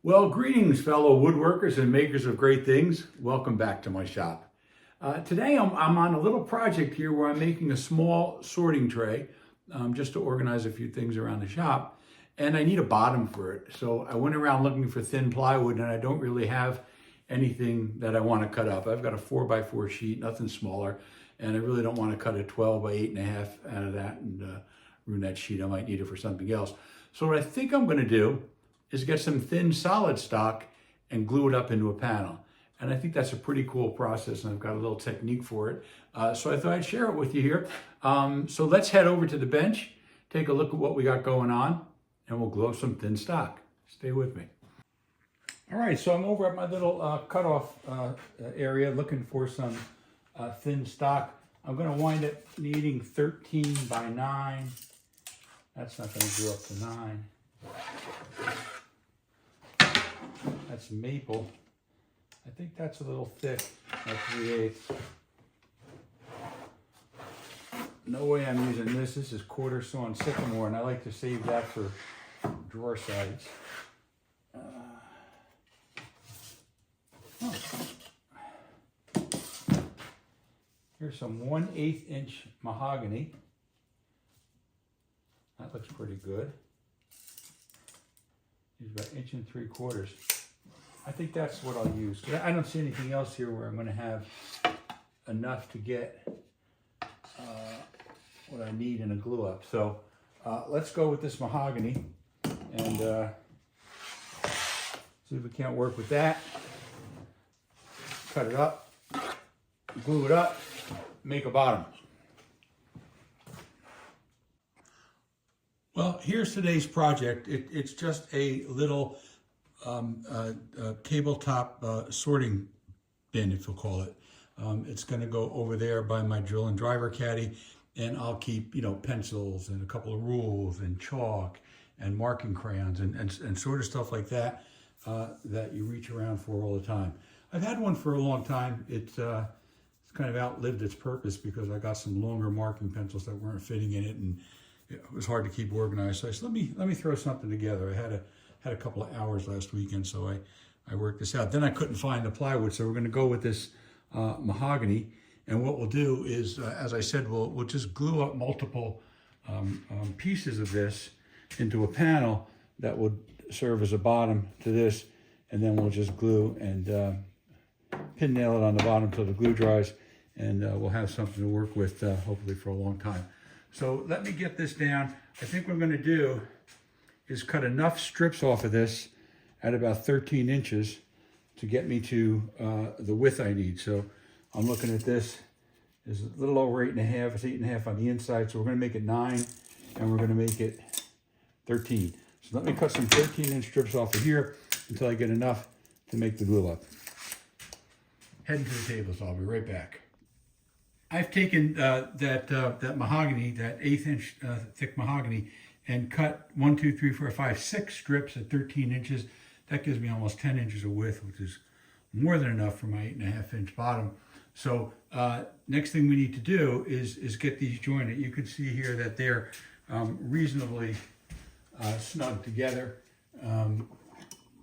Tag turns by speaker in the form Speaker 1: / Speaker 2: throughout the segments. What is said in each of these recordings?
Speaker 1: Well, greetings, fellow woodworkers and makers of great things. Welcome back to my shop. Today I'm on a little project here where I'm making a small sorting tray just to organize a few things around the shop. And I need a bottom for it. So I went around looking for thin plywood and I don't really have anything that I want to cut up. I've got a 4x4 sheet, nothing smaller. And I really don't want to cut a 12 by 8.5 out of that and ruin that sheet. I might need it for something else. So what I think I'm going to do is get some thin solid stock and glue it up into a panel. And I think that's a pretty cool process, and I've got a little technique for it. So I thought I'd share it with you here. So let's head over to the bench, take a look at what we got going on, and we'll glue up some thin stock. Stay with me. All right, so I'm over at my little cutoff area looking for some thin stock. I'm gonna wind up needing 13 by 9. That's not gonna glue up to 9. That's maple. I think that's a little thick, like 3/8. No way I'm using this. This is quarter sawn sycamore, and I like to save that for drawer sides. Here's some 1/8 inch mahogany. That looks pretty good. Use about 1 3/4 inches. I think that's what I'll use. I don't see anything else here where I'm going to have enough to get what I need in a glue up. So let's go with this mahogany and see if we can't work with that. Cut it up, glue it up, make a bottom. Well, here's today's project. It's just a little tabletop sorting bin, if you'll call it. It's going to go over there by my drill and driver caddy, and I'll keep, pencils and a couple of rules and chalk and marking crayons and sort of stuff like that that you reach around for all the time. I've had one for a long time. It's kind of outlived its purpose because I got some longer marking pencils that weren't fitting in it, and it was hard to keep organized. So I said, let me throw something together. I had a couple of hours last weekend, so I worked this out. Then I couldn't find the plywood, so we're going to go with this mahogany. And what we'll do is, as I said, we'll just glue up multiple pieces of this into a panel that would serve as a bottom to this, and then we'll just glue and pin nail it on the bottom till the glue dries, and we'll have something to work with hopefully for a long time. So let me get this down. I think what I'm going to do is cut enough strips off of this at about 13 inches to get me to the width I need. So I'm looking at this is a little over 8.5. It's 8.5 on the inside. So we're going to make it 9, and we're going to make it 13. So let me cut some 13-inch strips off of here until I get enough to make the glue up. Heading to the table, so I'll be right back. I've taken that mahogany, that 1/8 inch thick mahogany, and cut 1, 2, 3, 4, 5, 6 strips at 13 inches. That gives me almost 10 inches of width, which is more than enough for my 8.5 inch bottom. So next thing we need to do is get these jointed. You can see here that they're reasonably snug together,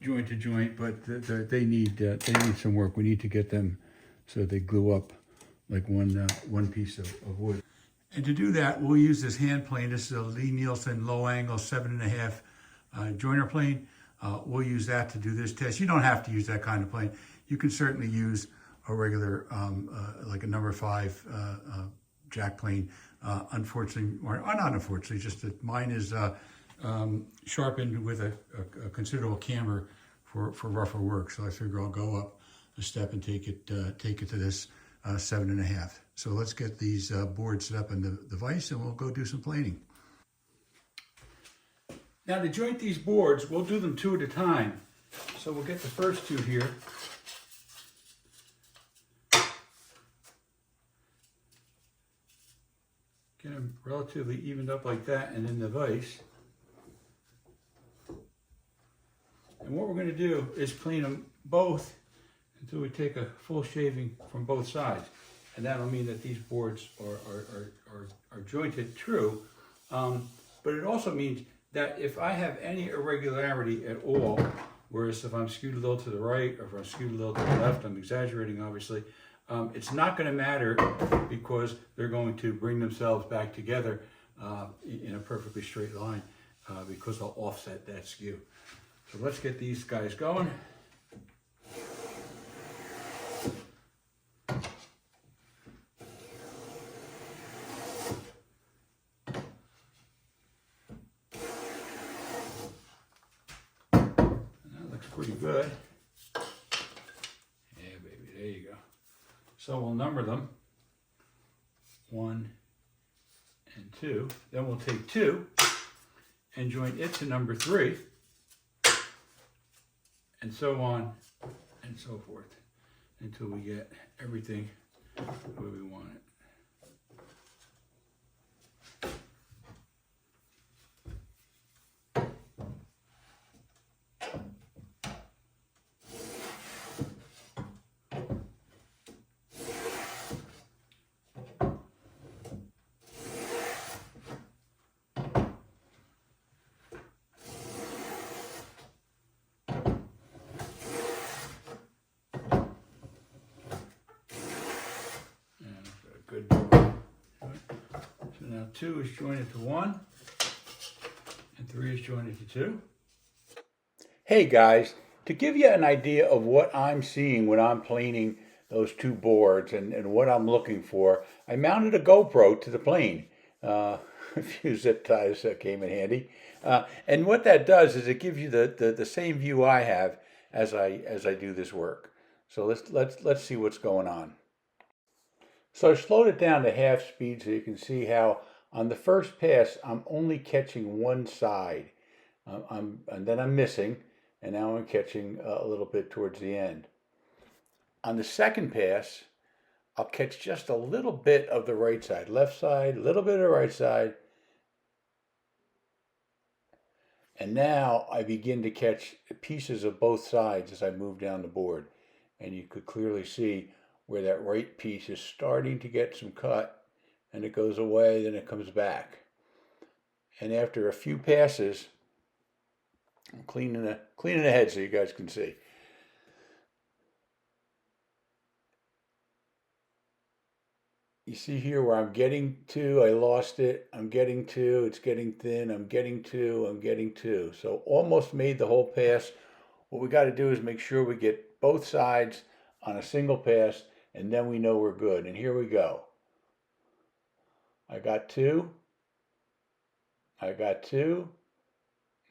Speaker 1: joint to joint, but they need some work. We need to get them so they glue up like one piece of wood. And to do that, we'll use this hand plane. This is a Lie-Nielsen low angle 7.5 joiner plane. We'll use that to do this test. You don't have to use that kind of plane. You can certainly use a regular, like a number 5 jack plane. Unfortunately, or not unfortunately, just that mine is sharpened with a considerable camber for rougher work. So I figure I'll go up a step and take it to this 7.5. So let's get these boards set up in the vise, and we'll go do some planing. Now to joint these boards, we'll do them 2 at a time. So we'll get the first 2 here. Get them relatively evened up like that and in the vise. And what we're going to do is plane them both until we take a full shaving from both sides. And that'll mean that these boards are jointed true. But it also means that if I have any irregularity at all Whereas if I'm skewed a little to the right, or if I'm skewed a little to the left, I'm exaggerating obviously, it's not going to matter because they're going to bring themselves back together in a perfectly straight line because they'll offset that skew. So let's get these guys going. That looks pretty good. Yeah, baby, there you go. So we'll number them, 1 and 2. Then we'll take 2 and join it to number 3, and so on and so forth until we get everything where we want it. Good. So now 2 is jointed to 1, and 3 is jointed to 2. Hey guys, to give you an idea of what I'm seeing when I'm planing those 2 boards and what I'm looking for, I mounted a GoPro to the plane. A few zip ties came in handy. And what that does is it gives you the same view I have as I do this work. So let's see what's going on. So I slowed it down to half speed so you can see how on the first pass I'm only catching one side. And then I'm missing, and now I'm catching a little bit towards the end. On the second pass, I'll catch just a little bit of the right side, left side, a little bit of the right side. And now I begin to catch pieces of both sides as I move down the board. And you could clearly see where that right piece is starting to get some cut, and it goes away, then it comes back. And after a few passes, I'm cleaning the head so you guys can see. You see here where I'm getting to, I lost it, I'm getting to, it's getting thin, I'm getting to, I'm getting to. So almost made the whole pass. What we got to do is make sure we get both sides on a single pass, and then we know we're good. And here we go. I got 2, I got 2,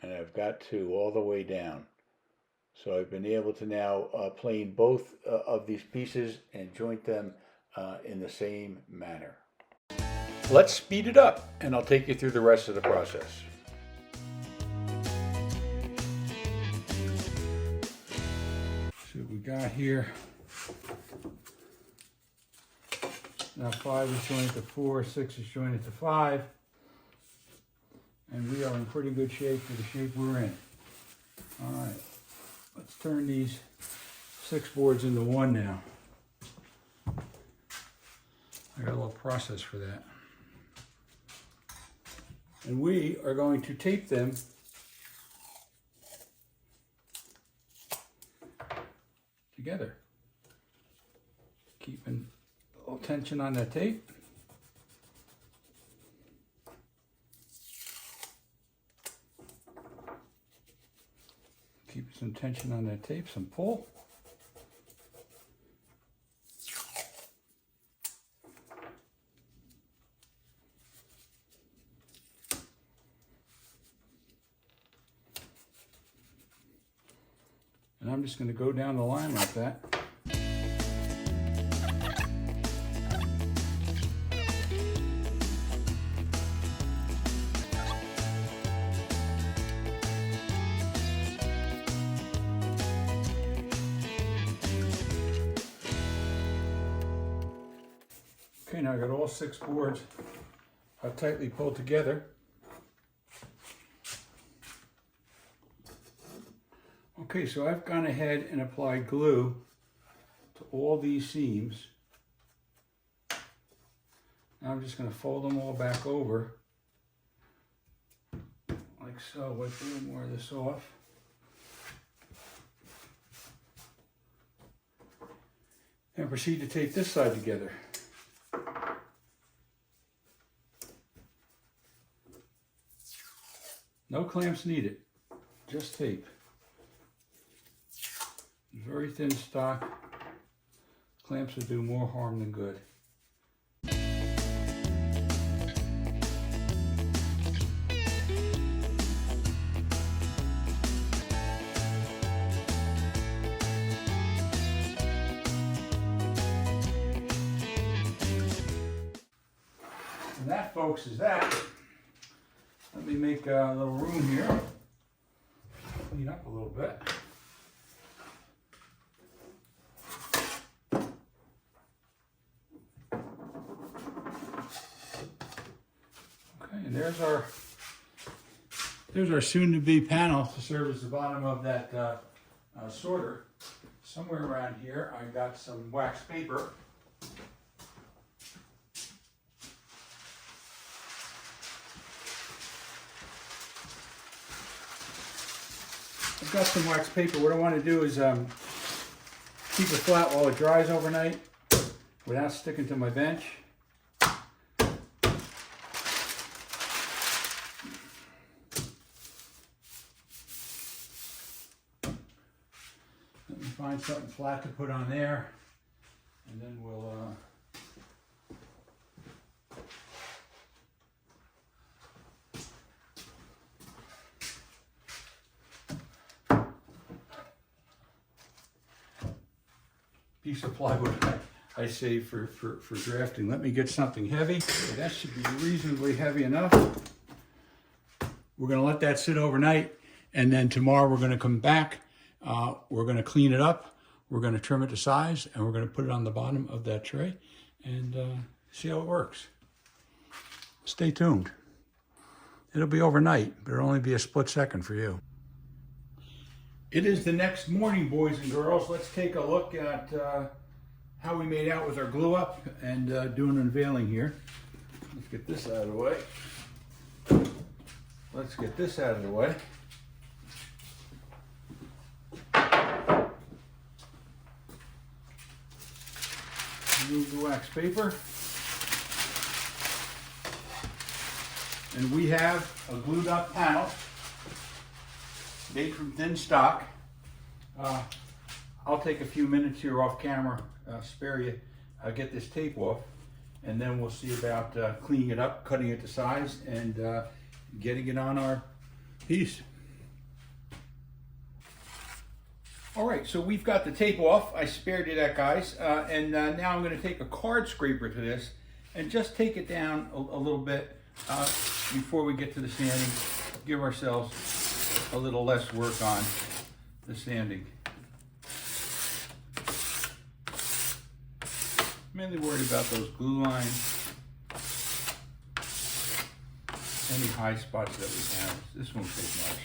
Speaker 1: and I've got 2 all the way down. So I've been able to now plane both of these pieces and joint them in the same manner. Let's speed it up, and I'll take you through the rest of the process. See what we got here. Now 5 is jointed to 4, 6 is jointed to 5, and we are in pretty good shape for the shape we're in. All right, let's turn these 6 boards into 1 now. I got a little process for that. And we are going to tape them together, keeping a little tension on that tape. Keep some tension on that tape, some pull. And I'm just going to go down the line like that. Okay, now I got all 6 boards tightly pulled together. Okay, so I've gone ahead and applied glue to all these seams. Now I'm just going to fold them all back over, like so. Wipe a little more of this off. And proceed to tape this side together. No clamps needed, just tape. Very thin stock. Clamps will do more harm than good. And that, folks, is that. Let me make a little room here. Clean up a little bit. Okay, and there's our soon-to-be panel to serve as the bottom of that sorter. Somewhere around here, I got some wax paper. I've got some wax paper. What I want to do is keep it flat while it dries overnight without sticking to my bench. Let me find something flat to put on there, and then we'll piece of plywood I saved for drafting. Let me get something heavy. Okay, that should be reasonably heavy enough. We're going to let that sit overnight, and then tomorrow we're going to come back. We're going to clean it up. We're going to trim it to size, and we're going to put it on the bottom of that tray and see how it works. Stay tuned. It'll be overnight, but it'll only be a split second for you. It is the next morning, boys and girls. Let's take a look at how we made out with our glue up and do an unveiling here. Let's get this out of the way. Let's get this out of the way. Remove the wax paper. And we have a glued up panel made from thin stock. I'll take a few minutes here off camera, spare you, get this tape off, and then we'll see about cleaning it up, cutting it to size, and getting it on our piece. All right, so we've got the tape off. I spared you that, guys. And now I'm going to take a card scraper to this and just take it down a little bit before we get to the sanding. Give ourselves a little less work on the sanding. Mainly worried about those glue lines, any high spots that we have. This won't take much.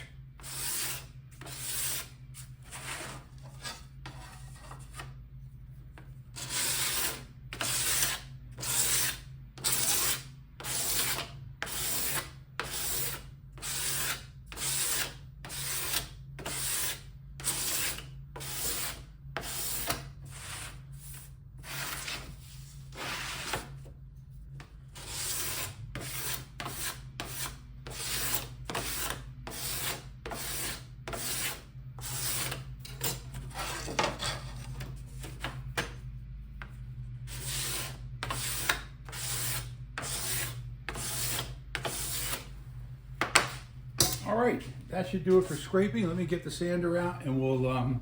Speaker 1: All right, that should do it for scraping. Let me get the sander out and we'll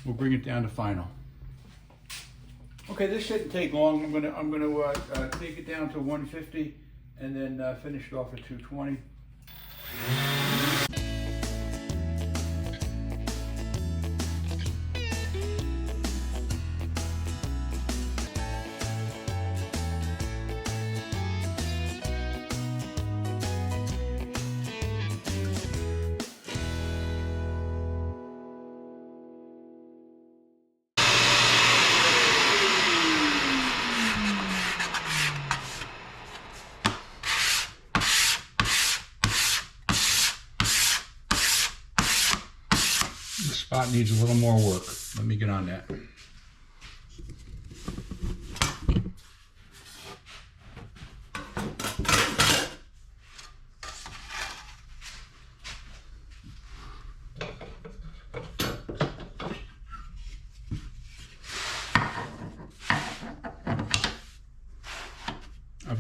Speaker 1: bring it down to final. Okay, this shouldn't take long. I'm gonna take it down to 150 and then finish it off at 220. The spot needs a little more work. Let me get on that.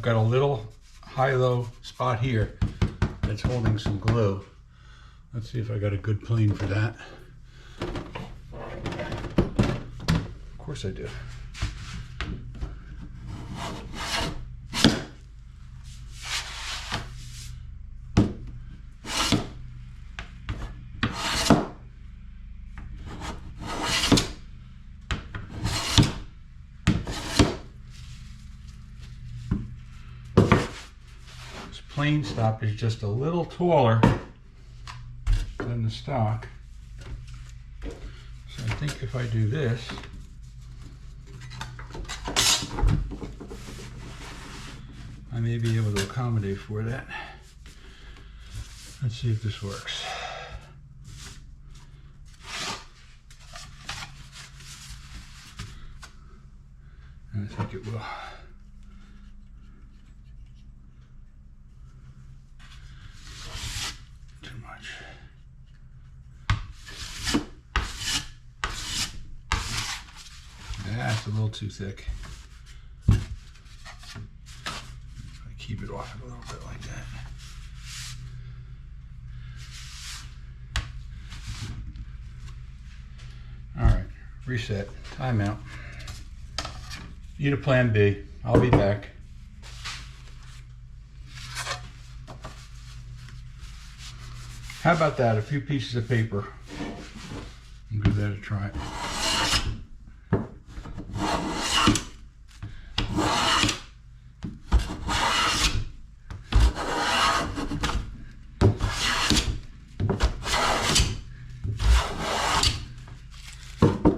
Speaker 1: got a little high-low spot here that's holding some glue. Let's see if I got a good plane for that. Of course I do. Plane stop is just a little taller than the stock. So I think if I do this, I may be able to accommodate for that. Let's see if this works. And I think it will. That's a little too thick. I keep it off it a little bit like that. All right, reset, timeout. Need a plan B. I'll be back. How about that? A few pieces of paper. I'll give that a try.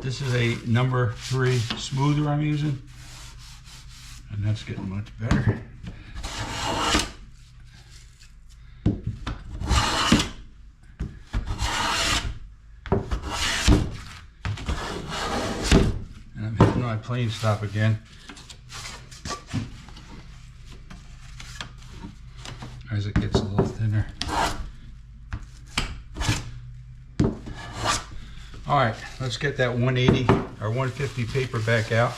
Speaker 1: This is a number 3 smoother I'm using, and that's getting much better. And I'm hitting my plane stop again. As it gets a little thinner. All right, let's get that 180 or 150 paper back out.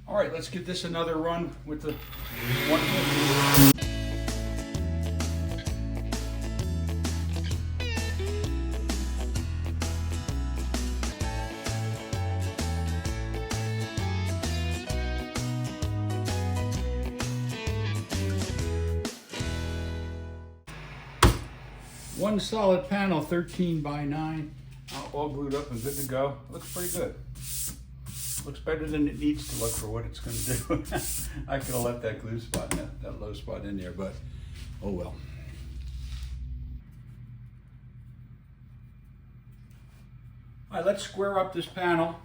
Speaker 1: All right, let's give this another run with the 150. One solid panel, 13 by 9, all glued up and good to go. Looks pretty good. Looks better than it needs to look for what it's going to do. I could have left that glue spot, that low spot in there, but oh well. All right, let's square up this panel.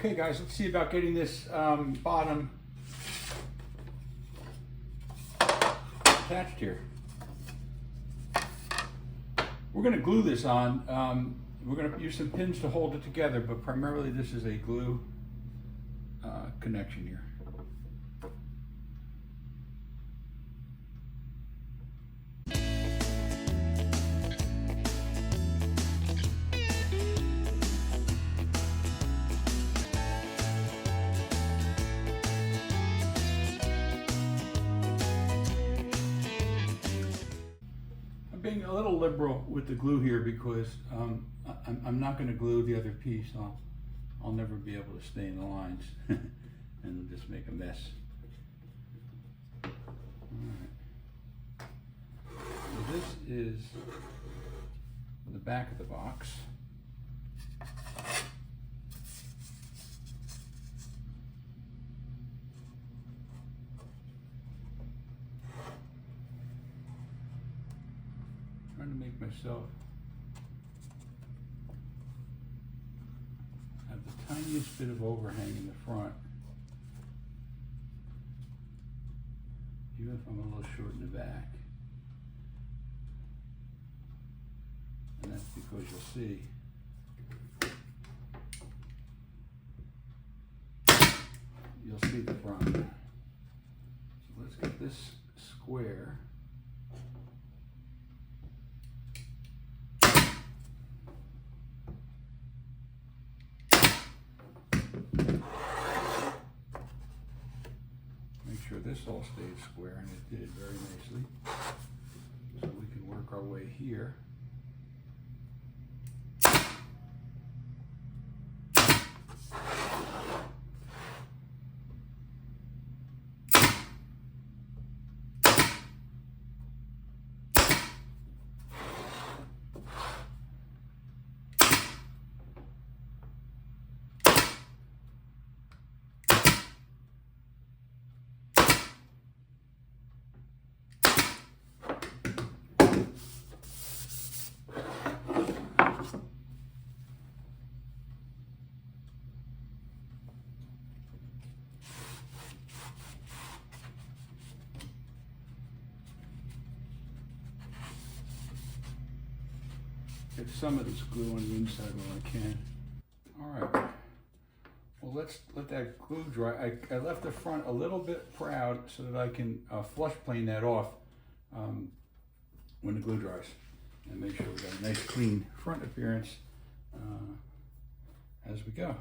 Speaker 1: Okay guys, let's see about getting this bottom attached here. We're going to glue this on. We're going to use some pins to hold it together, but primarily this is a glue connection here. Being a little liberal with the glue here because I'm not going to glue the other piece. I'll never be able to stay in the lines and just make a mess. All right. So this is the back of the box. Trying to make myself have the tiniest bit of overhang in the front, even if I'm a little short in the back. And that's because you'll see the front. So let's get this square. This all stayed square, and it did very nicely. So we can work our way here. Get some of this glue on the inside while I can. All right. Well, let's let that glue dry. I left the front a little bit proud so that I can flush plane that off when the glue dries, and make sure we got a nice clean front appearance as we go.